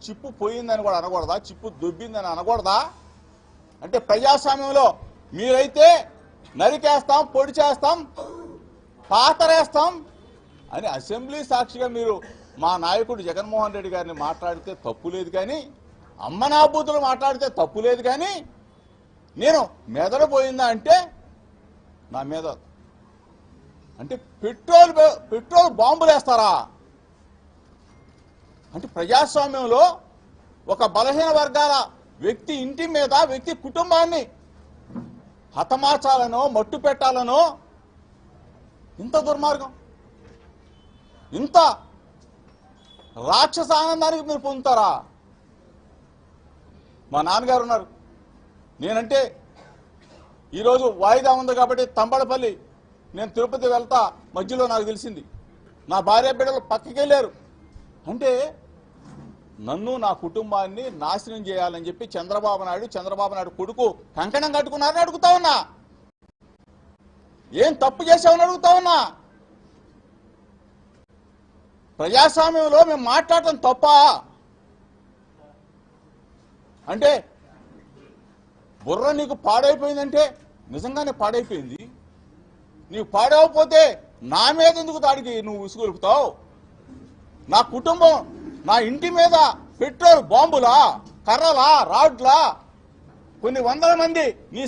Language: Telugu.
చిప్పు పోయిందని కూడా అనకూడదా? చిప్పు దొబ్బిందని అనకూడదా? అంటే ప్రజాస్వామ్యంలో మీరైతే నరికేస్తాం, పొడి చేస్తాం, పాతరేస్తాం అని అసెంబ్లీ సాక్షిగా మీరు మా నాయకుడు జగన్మోహన్ రెడ్డి గారిని మాట్లాడితే తప్పు లేదు, కానీ అమ్మనాబూతులు మాట్లాడితే తప్పు లేదు, కానీ నేను మెదడు పోయిందా అంటే నా మీద అంటే పెట్రోల్ బాంబులు వేస్తారా? అంటే ప్రజాస్వామ్యంలో ఒక బలహీన వర్గాల వ్యక్తి ఇంటి మీద, వ్యక్తి కుటుంబాన్ని హతమార్చాలనో మట్టు పెట్టాలనో ఇంత దుర్మార్గం, ఇంత రాక్షస ఆనందానికి మీరు పొందుతారా? మా నాన్నగారు ఉన్నారు, నేనంటే ఈరోజు వాయిదా ఉంది కాబట్టి తంబడపల్లి నేను తిరుపతి వెళ్తా, మధ్యలో నాకు తెలిసింది నా భార్య బిడ్డలు పక్కకి వెళ్ళారు అంటే నన్ను నా కుటుంబాన్ని నాశనం చేయాలని చెప్పి చంద్రబాబు నాయుడు కొడుకు కంకణం కట్టుకున్నారని అడుగుతా ఉన్నా. ఏం తప్పు చేశామని అడుగుతా ఉన్నా. ప్రజాస్వామ్యంలో మేము మాట్లాడటం తప్ప అంటే బుర్ర నీకు పాడైపోయిందంటే నిజంగానే పాడైపోయింది. నీకు పాడవకపోతే నా మీద ఎందుకు దాడికి నువ్వు విసుగొలుపుతావు? నా కుటుంబం, నా ఇంటి మీద పెట్రోల్ బాంబులా, కర్రలా, రాడ్లా, కొన్ని వందల మంది నీ